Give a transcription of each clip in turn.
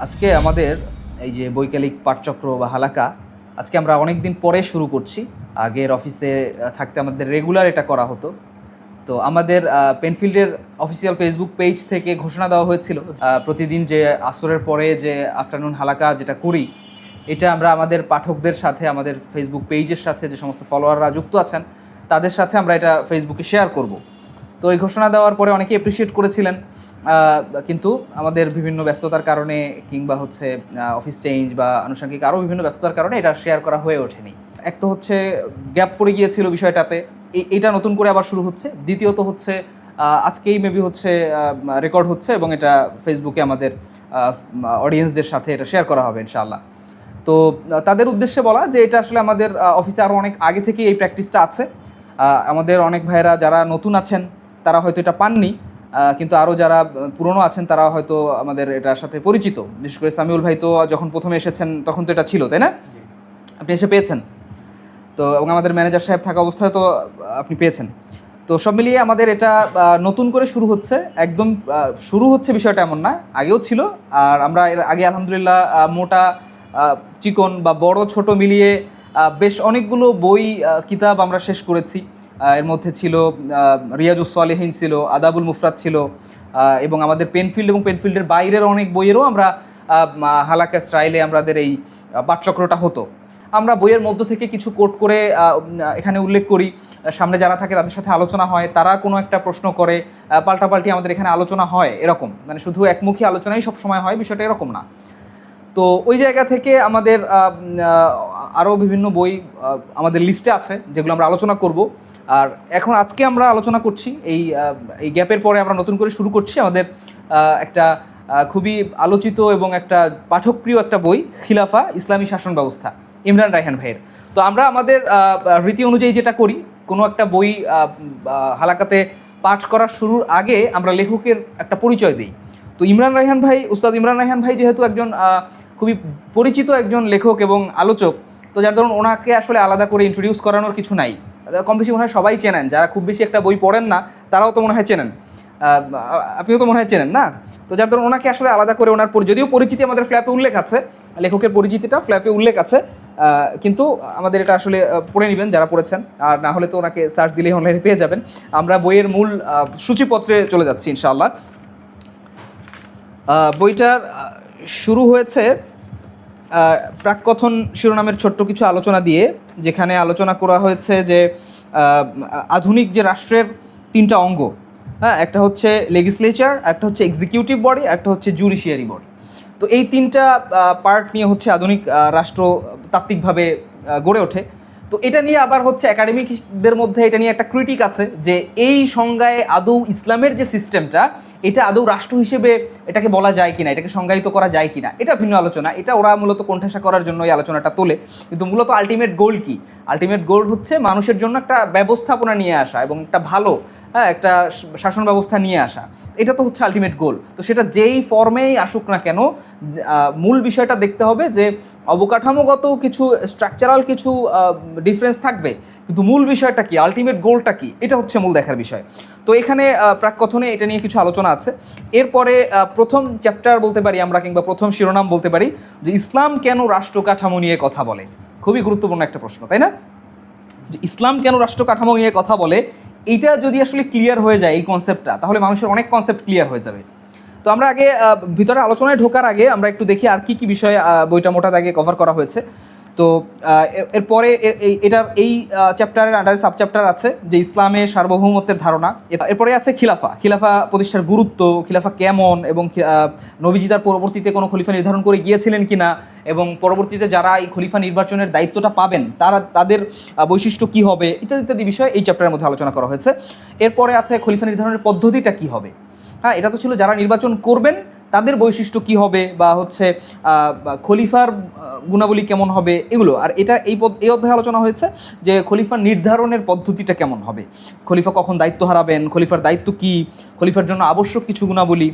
আজকে আমাদের এই যে বৈকালিক পাঠচক্র বা হালাকা আজকে আমরা অনেক দিন পরে শুরু করছি। আগের অফিসে থাকতে আমাদের রেগুলার এটা করা হতো। তো আমাদের পেনফিল্ডের অফিসিয়াল ফেসবুক পেজ থেকে ঘোষণা দেওয়া হয়েছিল প্রতিদিন যে আসরের পরে যে আফটারনুন হালাকা যেটা করি, এটা আমরা আমাদের পাঠকদের সাথে, আমাদের ফেসবুক পেজের সাথে যে সমস্ত ফলোয়াররা যুক্ত আছেন তাদের সাথে আমরা এটা ফেসবুকে শেয়ার করব। তো এই ঘোষণা দেওয়ার পরে অনেকে অ্যাপ্রিসিয়েট করেছিলেন, কিন্তু আমাদের বিভিন্ন ব্যস্ততার কারণে কিংবা হচ্ছে অফিস চেঞ্জ বা আনুষঙ্গিক আরও বিভিন্ন ব্যস্ততার কারণে এটা শেয়ার করা হয়ে ওঠেনি। এক তো হচ্ছে গ্যাপ পড়ে গিয়েছিল বিষয়টাতে, এইটা নতুন করে আবার শুরু হচ্ছে। দ্বিতীয়ত হচ্ছে আজকেই মেবি হচ্ছে রেকর্ড হচ্ছে এবং এটা ফেসবুকে আমাদের অডিয়েন্সদের সাথে এটা শেয়ার করা হবে ইনশাআল্লাহ। তো তাদের উদ্দেশ্যে বলা যে এটা আসলে আমাদের অফিসে আরও অনেক আগে থেকেই এই প্র্যাকটিসটা আছে। আমাদের অনেক ভাইয়েরা যারা নতুন আছেন তারা হয়তো এটা পাননি, কিন্তু আরও যারা পুরনো আছেন তারা হয়তো আমাদের এটার সাথে পরিচিত। বিশেষ করে সামিউল ভাই তো যখন প্রথমে এসেছেন তখন তো এটা ছিল, তাই না? আপনি এসে পেয়েছেন তো, এবং আমাদের ম্যানেজার সাহেব থাকা অবস্থায় তো আপনি পেয়েছেন। তো সব মিলিয়ে আমাদের এটা নতুন করে শুরু হচ্ছে। একদম শুরু হচ্ছে বিষয়টা এমন না, আগেও ছিল। আর আমরা এর আগে আলহামদুলিল্লাহ মোটা চিকন বা বড় ছোট মিলিয়ে বেশ অনেকগুলো বই কিতাব আমরা শেষ করেছি। এর মধ্যে ছিল রিয়াজুস সালেহীন, ছিল আদাবুল মুফরাদ ছিল, এবং আমাদের পেনফিল্ড এবং পেনফিল্ডের বাইরের অনেক বইয়েরও আমরা হালাকা স্টাইলে আমাদের এই পাঠচক্রটা হতো। আমরা বইয়ের মধ্য থেকে কিছু কোট করে এখানে উল্লেখ করি, সামনে যারা থাকে তাদের সাথে আলোচনা হয়, তারা কোনো একটা প্রশ্ন করে, পাল্টাপাল্টি আমাদের এখানে আলোচনা হয়। এরকম মানে শুধু একমুখী আলোচনাই সব সময় হয়, বিষয়টা এরকম না। তো ওই জায়গা থেকে আমাদের আরও বিভিন্ন বই আমাদের লিস্টে আছে যেগুলো আমরা আলোচনা করব। আর এখন আজকে আমরা আলোচনা করছি এই গ্যাপের পরে আমরা নতুন করে শুরু করছি আমাদের একটা খুবই আলোচিত এবং একটা পাঠকপ্রিয় একটা বই, খিলাফা ইসলামী শাসন ব্যবস্থা, ইমরান রায়হান ভাইয়ের। তো আমরা আমাদের রীতি অনুযায়ী যেটা করি, কোনো একটা বই হালাকাতে পাঠ করার শুরুর আগে আমরা লেখকের একটা পরিচয় দিই। তো ইমরান রায়হান ভাই, উস্তাদ ইমরান রায়হান ভাই যেহেতু একজন খুবই পরিচিত একজন লেখক এবং আলোচক, তো যার ধরুন ওনাকে আসলে আলাদা করে ইন্ট্রোডিউস করানোর কিছু নাই। কম বেশি মনে হয় সবাই চেনেন, যারা খুব বেশি একটা বই পড়েন না তারাও তো মনে হয় চেনেন, আপনিও তো মনে হয় চেনেন না। তো যার ধরুন ওনাকে আসলে আলাদা করে ওনার যদিও পরিচিতি আমাদের ফ্ল্যাপে উল্লেখ আছে, লেখকের পরিচিতিটা ফ্ল্যাপে উল্লেখ আছে, কিন্তু আমাদের এটা আসলে পড়ে নেবেন যারা পড়েছেন, আর না হলে তো ওনাকে সার্চ দিলেই অনলাইনে পেয়ে যাবেন। আমরা বইয়ের মূল সূচিপত্রে চলে যাচ্ছি ইনশাআল্লাহ। বইটার শুরু হয়েছে প্রাককথন শিরোনামের ছোট্ট কিছু আলোচনা দিয়ে, যেখানে আলোচনা করা হয়েছে যে আধুনিক যে রাষ্ট্রের তিনটা অঙ্গ, হ্যাঁ, একটা হচ্ছে লেজিসলেচার, একটা হচ্ছে এক্সিকিউটিভ বডি, একটা হচ্ছে জুডিশিয়ারি বডি। তো এই তিনটা পার্ট নিয়ে হচ্ছে আধুনিক রাষ্ট্র তাত্ত্বিকভাবে গড়ে ওঠে। তো এটা নিয়ে আবার হচ্ছে একাডেমিকদের মধ্যে এটা নিয়ে একটা ক্রিটিক আছে যে এই সংজ্ঞায় আদৌ ইসলামের যে সিস্টেমটা, এটা আদৌ রাষ্ট্র হিসেবে এটাকে বলা যায় কিনা, এটাকে সংজ্ঞায়িত করা যায় কিনা, এটা ভিন্ন আলোচনা। এটা ওরা মূলত কোণঠাসা করার জন্য এই আলোচনাটা তোলে। কিন্তু মূলত আলটিমেট গোল কি? আলটিমেট গোল হচ্ছে মানুষের জন্য একটা ব্যবস্থাপনা নিয়ে আসা এবং একটা ভালো, হ্যাঁ, একটা শাসন ব্যবস্থা নিয়ে আসা। এটা তো হচ্ছে আলটিমেট গোল। তো সেটা যেই ফর্মেই আসুক না কেন, মূল বিষয়টা দেখতে হবে যে অবকাঠামোগত কিছু স্ট্রাকচারাল কিছু ডিফারেন্স থাকবে, কিন্তু মূল বিষয়টা কি, আলটিমেট গোলটা কি, এটা হচ্ছে মূল দেখার বিষয়। তো এখানে প্রাককথনে এটা নিয়ে কিছু আলোচনা আছে। এরপরে প্রথম চ্যাপ্টার বলতে পারি আমরা, কিংবা প্রথম শিরোনাম বলতে পারি যে ইসলাম কেন রাষ্ট্র কাঠামো নিয়ে কথা বলে। খুবই গুরুত্বপূর্ণ একটা প্রশ্ন, তাই না? যে ইসলাম কেন রাষ্ট্র কাঠামো নিয়ে কথা বলে, এইটা যদি আসলে ক্লিয়ার হয়ে যায় এই কনসেপ্টটা, তাহলে মানুষের অনেক কনসেপ্ট ক্লিয়ার হয়ে যাবে। তো আমরা আগে ভিতরে আলোচনায় ঢোকার আগে আমরা একটু দেখি আর কি কি বিষয়ে বইটা মোটা দাগে কভার করা হয়েছে। তো এরপরে এই চ্যাপ্টারের আন্ডারে সাব চ্যাপ্টার আছে যে ইসলামে সার্বভৌমত্বের ধারণা। এরপরে আছে খিলাফা প্রতিষ্ঠার গুরুত্ব, খিলাফা কেমন, এবং নবীজি তার পরবর্তীতে কোনো খলিফা নির্ধারণ করে গিয়েছিলেন কিনা, এবং পরবর্তীতে যারা এই খলিফা নির্বাচনের দায়িত্বটা পাবেন তাদের বৈশিষ্ট্য কী হবে, ইত্যাদি ইত্যাদি বিষয়ে এই চ্যাপ্টারের মধ্যে আলোচনা করা হয়েছে। এরপরে আছে খলিফা নির্ধারণের পদ্ধতিটা কী হবে। হ্যাঁ, এটা তো ছিল যারা নির্বাচন করবেন তাদের বৈশিষ্ট্য কী হবে, বা হচ্ছে খলিফার গুণাবলী কেমন হবে, এগুলো। আর এই অধ্যায়ে আলোচনা হয়েছে যে খলিফা নির্ধারণের পদ্ধতিটা কেমন হবে, খলিফা কখন দায়িত্ব হারাবেন, খলিফার দায়িত্ব কী, খলিফার জন্য আবশ্যক কিছু গুণাবলী।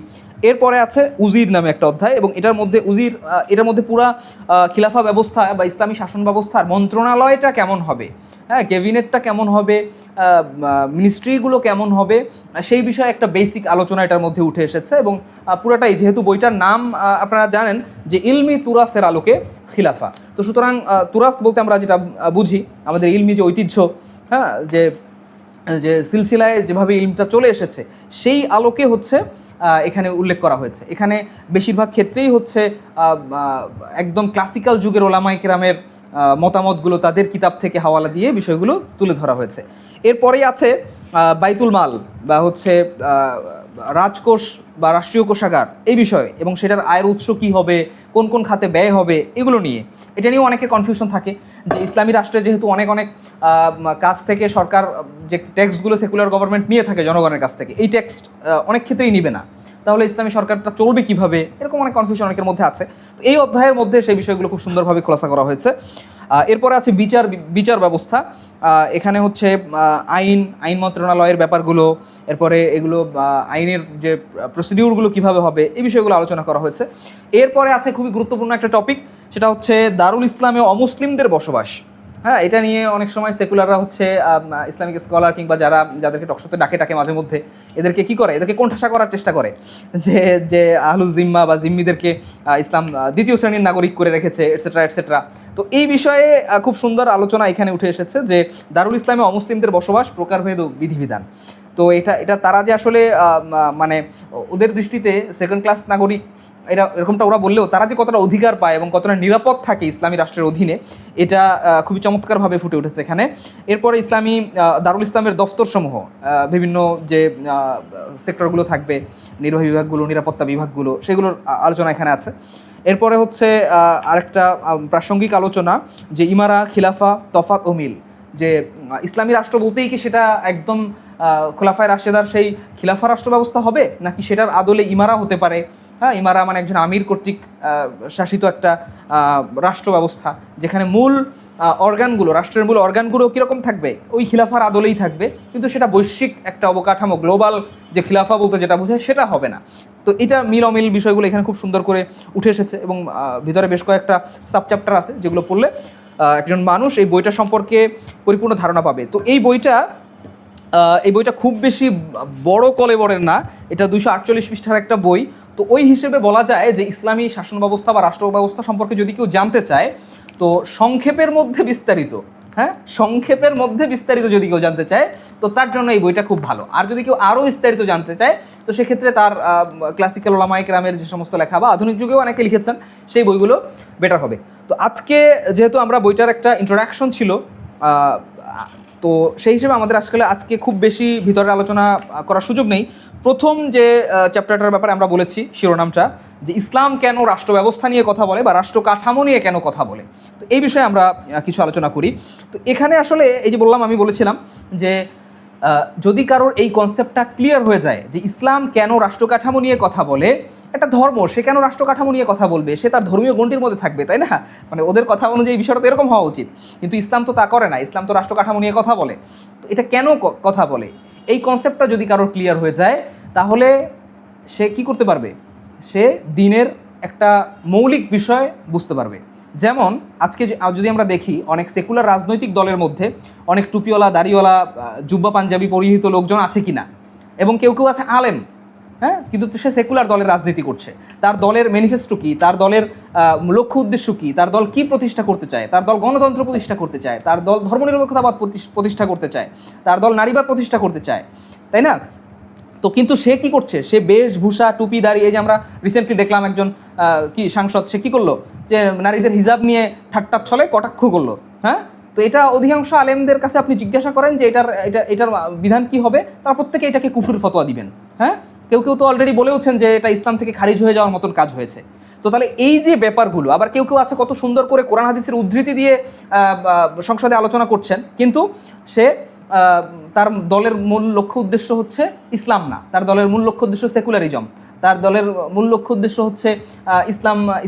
এরপরে আছে উজির নামে একটা অধ্যায়, এবং এটার মধ্যে পুরা খিলাফা ব্যবস্থা বা ইসলামী শাসন ব্যবস্থার মন্ত্রণালয়টা কেমন হবে, হ্যাঁ, ক্যাবিনেটটা কেমন হবে, মিনিস্ট্রিগুলো কেমন হবে, সেই বিষয়ে একটা বেসিক আলোচনা এটার মধ্যে উঠে এসেছে। এবং পুরাটাই যেহেতু যেহেতু বইটার নাম আপনারা জানেন যে ইলমি তুরাসের আলোকে খিলাফা, তো সুতরাং তুরাস বলতে আমরা যেটা বুঝি আমাদের ইলমি যে ঐতিহ্য, হ্যাঁ, যে যে সিলসিলায় যেভাবে ইলমটা চলে এসেছে সেই আলোকে হচ্ছে এখানে উল্লেখ করা হয়েছে। এখানে বেশিরভাগ ক্ষেত্রেই হচ্ছে একদম ক্লাসিক্যাল যুগের ওলামায়ে কেরামের মতামতগুলো তাদের কিতাব থেকে হাওয়ালা দিয়ে বিষয়গুলো তুলে ধরা হয়েছে। এরপরেই আছে বাইতুল মাল বা হচ্ছে রাজকোষ বা রাষ্ট্রীয় কোষাগার এই বিষয়ে, এবং সেটার আয়ের উৎস কী হবে, কোন কোন খাতে ব্যয় হবে, এগুলো নিয়ে এটা নিয়েও অনেকের কনফিউশন থাকে যে ইসলামী রাষ্ট্রে যেহেতু অনেক কাছ থেকে সরকার যে ট্যাক্সগুলো সেকুলার গভর্নমেন্ট নিয়ে থাকে জনগণের কাছ থেকে, এই ট্যাক্স অনেক ক্ষেত্রেই নিবে না, তাহলে ইসলামী সরকারটা চলবে কিভাবে, এরকম অনেক কনফিউশন অনেকের মধ্যে আছে। তো এই অধ্যায়ের মধ্যে সেই বিষয়গুলো খুব সুন্দরভাবে খোলাসা করা হয়েছে। এরপরে আছে বিচার ব্যবস্থা। এখানে হচ্ছে আইন মন্ত্রণালয়ের ব্যাপারগুলো, এরপরে এগুলো আইনের যে প্রসিডিউরগুলো কিভাবে হবে এই বিষয়গুলো আলোচনা করা হয়েছে। এরপরে আছে খুবই গুরুত্বপূর্ণ একটা টপিক, সেটা হচ্ছে দারুল ইসলামে অমুসলিমদের বসবাস। হ্যাঁ, এটা নিয়ে অনেক সময় সেকুলাররা হচ্ছে ইসলামিক স্কলার কিংবা যাদেরকে টকশোতে ডাকে মাঝে মধ্যে, এদেরকে কি করে, এদেরকে কোণঠাসা করার চেষ্টা করে যে আহলুজ জিম্মা বা জিম্মিদেরকে ইসলাম দ্বিতীয় শ্রেণীর নাগরিক করে রেখেছে, এটসেট্রা এটসেট্রা। তো এই বিষয়ে খুব সুন্দর আলোচনা এখানে উঠে এসেছে যে দারুল ইসলামে অমুসলিমদের বসবাস, প্রকারভেদ ও বিধিবিধান। তো এটা তারা যে আসলে মানে ওদের দৃষ্টিতে সেকেন্ড ক্লাস নাগরিক এরকমটা ওরা বললেও তারা যে কতটা অধিকার পায় এবং কতটা নিরাপদ থাকে ইসলামী রাষ্ট্রের অধীনে, এটা খুবই চমৎকারভাবে ফুটে উঠেছে এখানে। এরপরে ইসলামী দারুল ইসলামের দফতরসমূহ, বিভিন্ন যে সেক্টরগুলো থাকবে, নির্বাহী বিভাগগুলো, নিরাপত্তা বিভাগগুলো, সেগুলোর আলোচনা এখানে আছে। এরপরে হচ্ছে আরেকটা প্রাসঙ্গিক আলোচনা যে ইমারা, খিলাফা, তফাত ও মিল, যে ইসলামী রাষ্ট্র বলতেই কি সেটা একদম খোলাফায়ে রাশেদার সেই খিলাফা রাষ্ট্র ব্যবস্থা হবে, নাকি সেটার আদলে ইমারা হতে পারে। হ্যাঁ, ইমারা মানে একজন আমির কর্তৃক শাসিত একটা রাষ্ট্র ব্যবস্থা, যেখানে মূল অর্গানগুলো, রাষ্ট্রের মূল অর্গানগুলো কীরকম থাকবে, ওই খিলাফার আদলেই থাকবে, কিন্তু সেটা বৈশ্বিক একটা অবকাঠামো, গ্লোবাল যে খিলাফা বলতে যেটা বোঝায় সেটা হবে না। তো এটা মিল অমিল বিষয়গুলো এখানে খুব সুন্দর করে উঠে এসেছে, এবং ভিতরে বেশ কয়েকটা সাবচ্যাপ্টার আছে যেগুলো পড়লে একজন মানুষ এই বইটা সম্পর্কে পরিপূর্ণ ধারণা পাবে। তো এই বইটা খুব বেশি বড় কলেবরের না, এটা 248 পৃষ্ঠার একটা বই। তো ওই হিসেবে বলা যায় যে ইসলামী শাসন ব্যবস্থা বা রাষ্ট্র ব্যবস্থা সম্পর্কে যদি কেউ জানতে চায়, তো সংক্ষেপের মধ্যে বিস্তারিত যদি কেউ জানতে চায়, তো তার জন্য এই বইটা খুব ভালো। আর যদি কেউ আরও বিস্তারিত জানতে চায়, তো সেক্ষেত্রে তার ক্লাসিক্যাল ওলামায়ে কেরামের যে সমস্ত লেখা বা আধুনিক যুগেও অনেকে লিখেছেন, সেই বইগুলো বেটার হবে। তো আজকে যেহেতু আমরা বইটার একটা ইন্ট্রোডাকশন ছিল, তো সেই হিসেবে আমাদের আজকে খুব বেশি ভিতরে আলোচনা করার সুযোগ নেই। প্রথম যে চ্যাপ্টারটার ব্যাপারে আমরা বলেছি শিরোনামটা, যে ইসলাম কেন রাষ্ট্র ব্যবস্থা নিয়ে কথা বলে বা রাষ্ট্র কাঠামো নিয়ে কেন কথা বলে, তো এই বিষয়ে আমরা কিছু আলোচনা করি। তো এখানে আসলে এই যে আমি বলেছিলাম যে যদি কারোর এই কনসেপ্টটা ক্লিয়ার হয়ে যায় যে ইসলাম কেন রাষ্ট্র কাঠামো নিয়ে কথা বলে, একটা ধর্ম, সে কেন রাষ্ট্র কাঠামো নিয়ে কথা বলবে, সে তার ধর্মীয় গণ্ডির মধ্যে থাকবে, তাই না? মানে ওদের কথা অনুযায়ী বিষয়টা তো এরকম হওয়া উচিত, কিন্তু ইসলাম তো তা করে না, ইসলাম তো রাষ্ট্র কাঠামো নিয়ে কথা বলে। তো এটা কেন কথা বলে, এই কনসেপ্টটা যদি কারোর ক্লিয়ার হয়ে যায়, তাহলে সে কি করতে পারবে, সে দিনের একটা মৌলিক বিষয় বুঝতে পারবে। যেমন আজকে যদি আমরা দেখি, অনেক সেকুলার রাজনৈতিক দলের মধ্যে অনেক টুপিওয়ালা, দাড়িওয়ালা, জুব্বা পাঞ্জাবি পরিহিত লোকজন আছে কিনা, এবং কেউ কেউ আছে আলেম, হ্যাঁ, কিন্তু সে সেকুলার দলের রাজনীতি করছে। তার দলের ম্যানিফেস্টো কী, তার দলের লক্ষ্য উদ্দেশ্য কী, তার দল কি প্রতিষ্ঠা করতে চায়, তার দল গণতন্ত্র প্রতিষ্ঠা করতে চায়, তার দল ধর্মনিরপেক্ষতাবাদ প্রতিষ্ঠা করতে চায়, তার দল নারীবাদ প্রতিষ্ঠা করতে চায়, তাই না? তো কিন্তু সে কি করছে, সে বেশভূষা, টুপি, দাড়ি, এই যে আমরা রিসেন্টলি দেখলাম একজন সাংসদ, সে কি করলো, যে নারীদের হিজাব নিয়ে ঠাট্টা ছলে কটাক্ষ করলো। হ্যাঁ, তো এটা অধিকাংশ আলেমদের কাছে আপনি জিজ্ঞাসা করেন যে এটার বিধান কি হবে, তার প্রত্যেকে এটাকে কুফুর ফতোয়া দিবেন। হ্যাঁ, কেউ তো অলরেডি বলেওছেন যে এটা ইসলাম থেকে খারিজ হয়ে যাওয়ার মতন কাজ হয়েছে। তো তাহলে এই যে ব্যাপারগুলো, আবার কেউ আছে কত সুন্দর করে কোরআন হাদিসের উদ্ধৃতি দিয়ে সংসদে আলোচনা করছেন, কিন্তু সে তার দলের মূল লক্ষ্য উদ্দেশ্য হচ্ছে ইসলাম না, তার দলের মূল লক্ষ্য উদ্দেশ্য সেকুলারিজম, তার দলের মূল লক্ষ্য উদ্দেশ্য হচ্ছে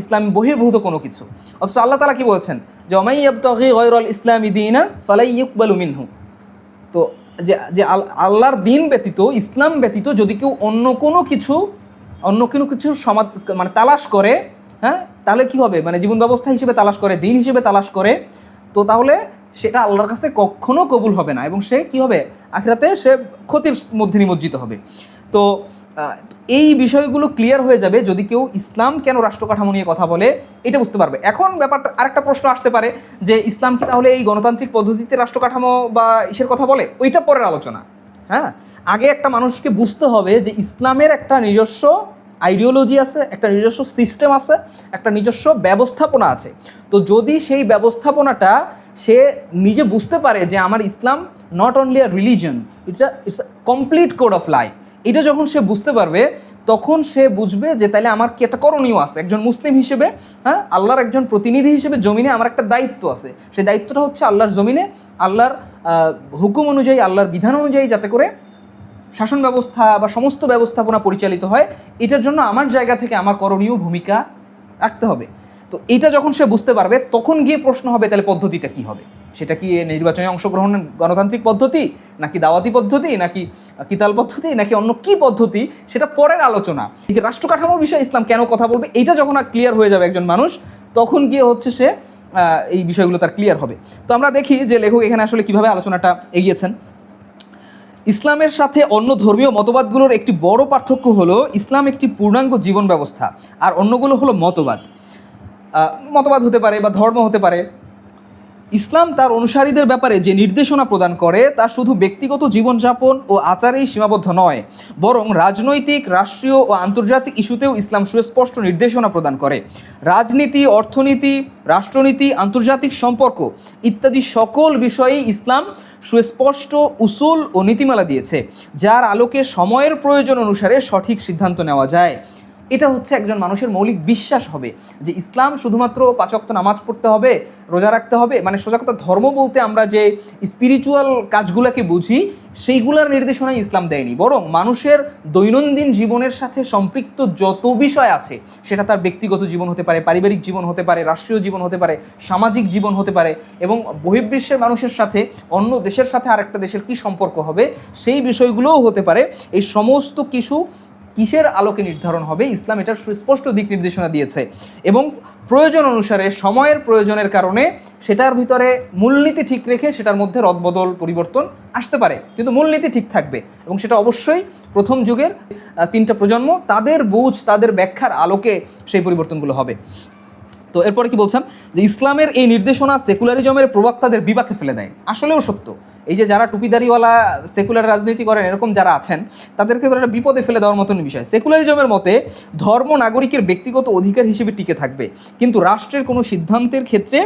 ইসলাম বহির্ভূত কোনো কিছু। অথচ আল্লাহ তাআলা কি বলছেন, যে ওমাই ইয়াবতাগি গায়রাল ইসলামি দীনান ফালাই ইউকবালু মিনহু। তো যে আল্লাহর দিন ব্যতীত, ইসলাম ব্যতীত যদি কেউ অন্য কোনো কিছু মানে তালাশ করে, হ্যাঁ, তাহলে কি হবে, মানে জীবন ব্যবস্থা হিসেবে তালাশ করে, দিন হিসেবে তালাশ করে, তো তাহলে সেটা আল্লাহর কাছে কখনো কবুল হবে না, এবং সে কি হবে, আখিরাতে সে ক্ষতির মধ্যে নিমজ্জিত হবে। তো এই বিষয়গুলো ক্লিয়ার হয়ে যাবে যদি কেউ ইসলাম কেন রাষ্ট্র কাঠামো নিয়ে কথা বলে এটা বুঝতে পারবে। এখন ব্যাপারটা আরেকটা প্রশ্ন আসতে পারে যে ইসলাম কি তাহলে এই গণতান্ত্রিক পদ্ধতিতে রাষ্ট্র কাঠামো বা ইসের কথা বলে, ওইটা পরের আলোচনা। হ্যাঁ, আগে একটা মানুষকে বুঝতে হবে যে ইসলামের একটা নিজস্ব আইডিওলজি আছে, একটা নিজস্ব সিস্টেম আছে, একটা নিজস্ব ব্যবস্থাপনা আছে। তো যদি সেই ব্যবস্থাপনাটা সে নিজে বুঝতে পারে যে আমার Islam not only a religion, it's a complete code of life, এটা যখন সে বুঝতে পারবে তখন সে বুঝবে যে তাহলে আমার কি একটা করণীয় আছে একজন মুসলিম হিসেবে। হ্যাঁ, আল্লাহর একজন প্রতিনিধি হিসেবে জমিনে আমার একটা দায়িত্ব আছে, সেই দায়িত্বটা হচ্ছে আল্লাহর জমিনে আল্লাহর হুকুম অনুযায়ী, আল্লাহর বিধান অনুযায়ী যাতে করে শাসন ব্যবস্থা বা সমস্ত ব্যবস্থাপনা পরিচালিত হয়, এটার জন্য আমার জায়গা থেকে আমার করণীয় ভূমিকা রাখতে হবে। তো এটা যখন সে বুঝতে পারবে তখন গিয়ে প্রশ্ন হবে তাহলে পদ্ধতিটা কি হবে, সেটা কি নির্বাচনে অংশগ্রহণ গণতান্ত্রিক পদ্ধতি, নাকি দাওয়াতি পদ্ধতি, নাকি কিতাল পদ্ধতি, নাকি অন্য কি পদ্ধতি, সেটা পরের আলোচনা। এই যে রাষ্ট্র কাঠামোর বিষয়ে ইসলাম কেন কথা বলবে এইটা যখন ক্লিয়ার হয়ে যাবে একজন মানুষ, তখন গিয়ে হচ্ছে সে এই বিষয়গুলো তার ক্লিয়ার হবে। তো আমরা দেখি যে লেখক এখানে আসলে কিভাবে আলোচনাটা এগিয়েছেন। ইসলামের সাথে অন্য ধর্মীয় মতবাদগুলোর একটি বড় পার্থক্য হলো ইসলাম একটি পূর্ণাঙ্গ জীবন ব্যবস্থা, আর অন্যগুলো হলো মতবাদ। মতবাদ হতে পারে বা ধর্ম হতে পারে। ইসলাম তার অনুসারীদের ব্যাপারে যে নির্দেশনা প্রদান করে তা শুধু ব্যক্তিগত জীবনযাপন ও আচারেই সীমাবদ্ধ নয়, বরং রাজনৈতিক, রাষ্ট্রীয় ও আন্তর্জাতিক ইস্যুতেও ইসলাম সুস্পষ্ট নির্দেশনা প্রদান করে। রাজনীতি, অর্থনীতি, রাষ্ট্রনীতি, আন্তর্জাতিক সম্পর্ক ইত্যাদি সকল বিষয়েই ইসলাম সুস্পষ্ট উসুল ও নীতিমালা দিয়েছে, যার আলোকে সময়ের প্রয়োজন অনুসারে সঠিক সিদ্ধান্ত নেওয়া যায়। এটা হচ্ছে একজন মানুষের মৌলিক বিশ্বাস হবে যে ইসলাম শুধুমাত্র 5 ওয়াক্ত নামাজ পড়তে হবে, রোজা রাখতে হবে, মানে সোজা কথা ধর্ম বলতে আমরা যে স্পিরিচুয়াল কাজগুলোকে বুঝি সেইগুলোর নির্দেশনাই ইসলাম দেয়নি, বরং মানুষের দৈনন্দিন জীবনের সাথে সম্পৃক্ত যত বিষয় আছে, সেটা তার ব্যক্তিগত জীবন হতে পারে, পারিবারিক জীবন হতে পারে, রাষ্ট্রীয় জীবন হতে পারে, সামাজিক জীবন হতে পারে, এবং বহির্বিশ্বের মানুষের সাথে অন্য দেশের সাথে আরেকটা দেশের কী সম্পর্ক হবে সেই বিষয়গুলোও হতে পারে। এই সমস্ত কিছু কিসের আলোকে নির্ধারণ হবে, ইসলাম এটার সুস্পষ্ট দিক নির্দেশনা দিয়েছে, এবং প্রয়োজন অনুসারে সময়ের প্রয়োজনের কারণে সেটার ভিতরে মূলনীতি ঠিক রেখে সেটার মধ্যে রদবদল পরিবর্তন আসতে পারে, কিন্তু মূলনীতি ঠিক থাকবে, এবং সেটা অবশ্যই প্রথম যুগের 3টা প্রজন্ম তাদের বুঝ, তাদের ব্যাখ্যার আলোকে সেই পরিবর্তনগুলো হবে। তো এরপরে কি বলছেন যে ইসলামের এই নির্দেশনা সেকুলারিজমের প্রবক্তাদের বিপাকে ফেলে দেয়। আসলেও সত্য, এই যে যারা টুপিদারিওয়ালা সেকুলার রাজনীতি করেন এরকম যারা আছেন তাদেরকে তো একটা বিপদে ফেলে দেওয়ার মতন বিষয়। সেকুলারিজমের মতে ধর্ম নাগরিকের ব্যক্তিগত অধিকার হিসেবে টিকে থাকবে, কিন্তু রাষ্ট্রের কোনো সিদ্ধান্তের ক্ষেত্রে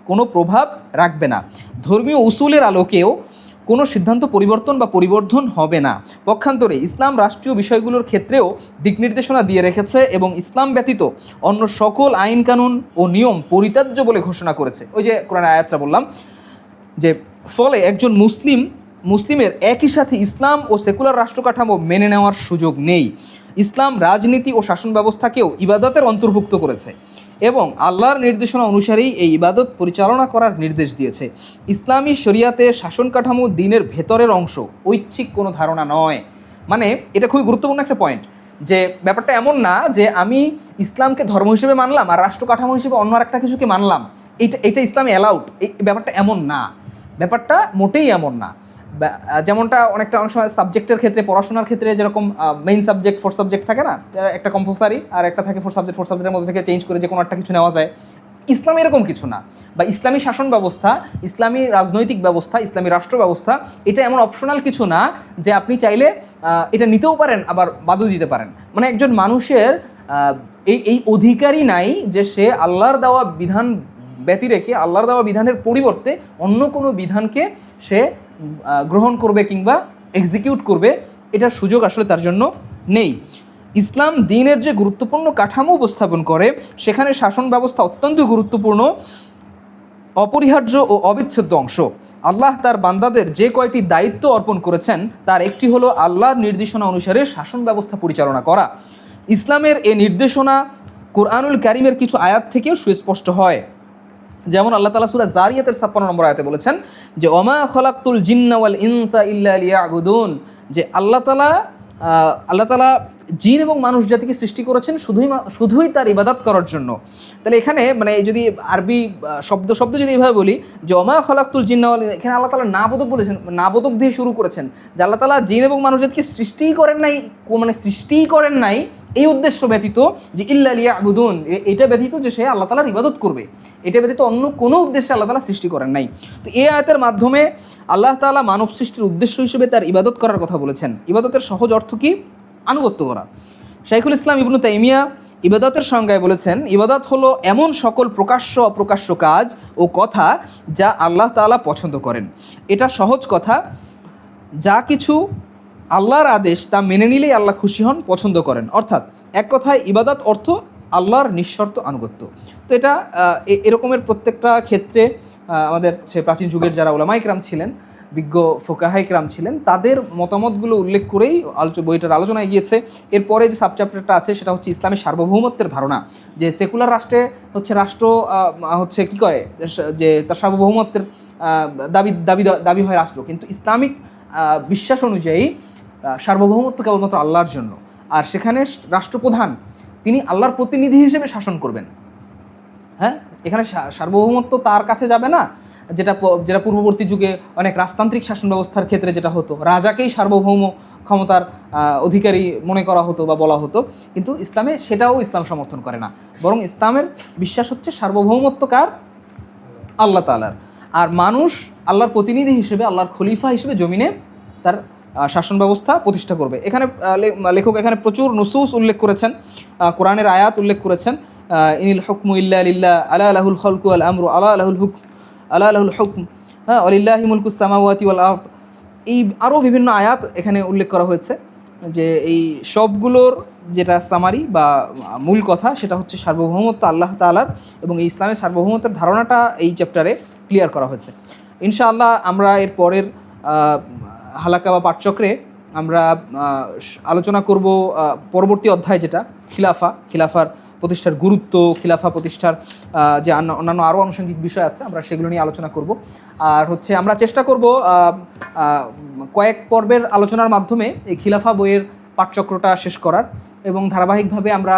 কোনো প্রভাব রাখবে না। ধর্মীয় উসুলের আলোকেও কোনো সিদ্ধান্ত পরিবর্তন বা পরিবর্ধন হবে না। পক্ষান্তরে ইসলাম রাষ্ট্রীয় বিষয়গুলোর ক্ষেত্রেও দিক নির্দেশনা দিয়ে রেখেছে এবং ইসলাম ব্যতীত অন্য সকল আইন কানুন ও নিয়ম পরিত্যাজ্য বলে ঘোষণা করেছে। ওই যে কোরআনের আয়াতটা বললাম, যে ফলে একজন মুসলিমের একই সাথে ইসলাম ও সেকুলার রাষ্ট্র কাঠামো মেনে নেওয়ার সুযোগ নেই। ইসলাম রাজনীতি ও শাসন ব্যবস্থাকেও ইবাদতের অন্তর্ভুক্ত করেছে এবং আল্লাহর নির্দেশনা অনুসারেই এই ইবাদত পরিচালনা করার নির্দেশ দিয়েছে। ইসলামী শরিয়াতে শাসন কাঠামো দিনের ভেতরের অংশ, ঐচ্ছিক কোনো ধারণা নয়। মানে এটা খুবই গুরুত্বপূর্ণ একটা পয়েন্ট, যে ব্যাপারটা এমন না যে আমি ইসলামকে ধর্ম হিসেবে মানলাম আর রাষ্ট্র কাঠামো হিসেবে অন্য একটা কিছুকে মানলাম, এটা ইসলামে অ্যালাউড, এই ব্যাপারটা এমন না। ব্যাপারটা মোটেই এমন না। যেমনটা অনেক সময় সাবজেক্টের ক্ষেত্রে, পড়াশোনার ক্ষেত্রে যেরকম মেইন সাবজেক্ট 4 সাবজেক্ট থাকে না, একটা কম্পালসারি আর একটা থাকে 4 সাবজেক্টের মধ্যে থেকে চেঞ্জ করে যে কোনো একটা কিছু নেওয়া যায়। ইসলাম এরকম কিছু না, বা ইসলামী শাসন ব্যবস্থা, ইসলামী রাজনৈতিক ব্যবস্থা, ইসলামী রাষ্ট্র ব্যবস্থা এটা এমন অপশনাল কিছু না যে আপনি চাইলে এটা নিতেও পারেন আবার বাদও দিতে পারেন। মানে একজন মানুষের এই অধিকারই নাই যে সে আল্লাহর দেওয়া বিধান ব্যতি রেখে, আল্লাহর দেওয়া বিধানের পরিবর্তে অন্য কোনো বিধানকে সে গ্রহণ করবে কিংবা এক্সিকিউট করবে, এটার সুযোগ আসলে তার জন্য নেই। ইসলাম দ্বীনের যে গুরুত্বপূর্ণ কাঠামো উপস্থাপন করে সেখানে শাসন ব্যবস্থা অত্যন্ত গুরুত্বপূর্ণ, অপরিহার্য ও অবিচ্ছেদ্য অংশ। আল্লাহ তার বান্দাদের যে কয়টি দায়িত্ব অর্পণ করেছেন তার একটি হলো আল্লাহর নির্দেশনা অনুসারে শাসন ব্যবস্থা পরিচালনা করা। ইসলামের এই নির্দেশনা কুরআনুল কারীমের কিছু আয়াত থেকেও সুস্পষ্ট হয়। যেমন আল্লাহ তাআলা সূরা জারিয়াতের 56 নম্বর আয়াতে বলেছেন যে ওমা খলাকতুল জিন্না ওয়াল ইনসা ইল্লা লিয়াবুদুন, যে আল্লাহ তাআলা আল্লাহ তাআলা জিন এবং মানুষ জাতিকে সৃষ্টি করেছেন শুধুই তার ইবাদত করার জন্য। তাহলে এখানে মানে যদি আরবি শব্দ যদি এভাবে বলি যে ওমা খলাকতুল জিন্না ওয়াল, এখানে আল্লাহ তাআলা নাবোধক বলেছেন, নাবোধক দিয়ে শুরু করেছেন যে আল্লাহ তাআলা জিন এবং মানুষ জাতিকে সৃষ্টিই করেন নাই এই উদ্দেশ্য ব্যতীত যে ইল্লা লিয়াবুদুন, এটা ব্যতীত যে সে আল্লাহ তাআলার ইবাদত করবে, এটা ব্যতীত অন্য কোনো উদ্দেশ্যে আল্লাহ তাআলা সৃষ্টি করেন নাই। তো এই আয়াতের মাধ্যমে আল্লাহ তাআলা মানব সৃষ্টির উদ্দেশ্য হিসেবে তার ইবাদত করার কথা বলেছেন। ইবাদতের সহজ অর্থ কি? আনুগত্য করা। শাইখুল ইসলাম ইবনু তাইমিয়া ইবাদতের সংজ্ঞায় বলেছেন, ইবাদত হলো এমন সকল প্রকাশ্য অপ্রকাশ্য কাজ ও কথা যা আল্লাহ তাআলা পছন্দ করেন। এটা সহজ কথা, যা কিছু আল্লাহর আদেশ তা মেনে নিলেই আল্লাহ খুশি হন, পছন্দ করেন। অর্থাৎ এক কথায় ইবাদত অর্থ আল্লাহর নিঃশর্ত আনুগত্য। তো এটা এরকমের প্রত্যেকটা ক্ষেত্রে আমাদের সে প্রাচীন যুগের যারা উলামায়ে কেরাম ছিলেন, বিজ্ঞ ফোকাহায়ে কেরাম ছিলেন, তাদের মতামতগুলো উল্লেখ করেই বইটার আলোচনায় গিয়েছে। এরপরে যে সাবচ্যাপ্টারটা আছে সেটা হচ্ছে ইসলামের সার্বভৌমত্বের ধারণা, যে সেকুলার রাষ্ট্রে হচ্ছে রাষ্ট্র হচ্ছে কী করে যে তার সার্বভৌমত্বের দাবি হয় রাষ্ট্র, কিন্তু ইসলামিক বিশ্বাস অনুযায়ী সার্বভৌমত্ব কেবলমাত্র আল্লাহর জন্য। আর সেখানে রাষ্ট্রপ্রধান তিনি আল্লাহর প্রতিনিধি হিসেবে শাসন করবেন। হ্যাঁ, এখানে সার্বভৌমত্ব তার কাছে যাবে না, যেটা পূর্ববর্তী যুগে অনেক রাজতান্ত্রিক শাসন ব্যবস্থার ক্ষেত্রে যেটা হতো, রাজাকেই সার্বভৌম ক্ষমতার অধিকারী মনে করা হতো বা বলা হতো। কিন্তু ইসলামে সেটাও ইসলাম সমর্থন করে না, বরং ইসলামের বিশ্বাস হচ্ছে সার্বভৌমত্ব কার? আল্লাহ তাআলার। আর মানুষ আল্লাহর প্রতিনিধি হিসেবে, আল্লাহর খলিফা হিসেবে জমিনে তার শাসন ব্যবস্থা প্রতিষ্ঠা করবে। এখানে লেখক এখানে প্রচুর নুসুস উল্লেখ করেছেন, কোরআনের আয়াত উল্লেখ করেছেন, ইনিল হুকমু ইল্লা লিল্লাহ, আলা লাহুল খালকু ওয়াল আমরু, আলা লাহুল হুকম, হ্যাঁ, ওয়ালিল্লাহি মুলকুস সামাওয়াতি ওয়াল আরদ। এই আরও বিভিন্ন আয়াত এখানে উল্লেখ করা হয়েছে, যে এই সবগুলোর যেটা সামারি বা মূল কথা সেটা হচ্ছে সার্বভৌমত্ব আল্লাহ তাআলার, এবং এই ইসলামের সার্বভৌমত্বের ধারণাটা এই চ্যাপ্টারে ক্লিয়ার করা হয়েছে। ইনশাআল্লাহ আমরা এর পরের হালাকা বা পাঠচক্রে আমরা আলোচনা করব পরবর্তী অধ্যায়, যেটা খিলাফার প্রতিষ্ঠার গুরুত্ব, খিলাফা প্রতিষ্ঠার যে অন্যান্য আরও আনুষঙ্গিক বিষয় আছে, আমরা সেগুলো নিয়ে আলোচনা করব। আর হচ্ছে আমরা চেষ্টা করব কয়েক পর্বের আলোচনার মাধ্যমে এই খিলাফা বইয়ের পাঠচক্রটা শেষ করার, এবং ধারাবাহিকভাবে আমরা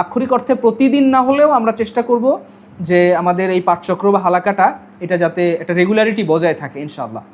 আক্ষরিক অর্থে প্রতিদিন না হলেও আমরা চেষ্টা করব যে আমাদের এই পাঠচক্র বা হালাকাটা এটা যাতে একটা রেগুলারিটি বজায় থাকে ইনশাআল্লাহ।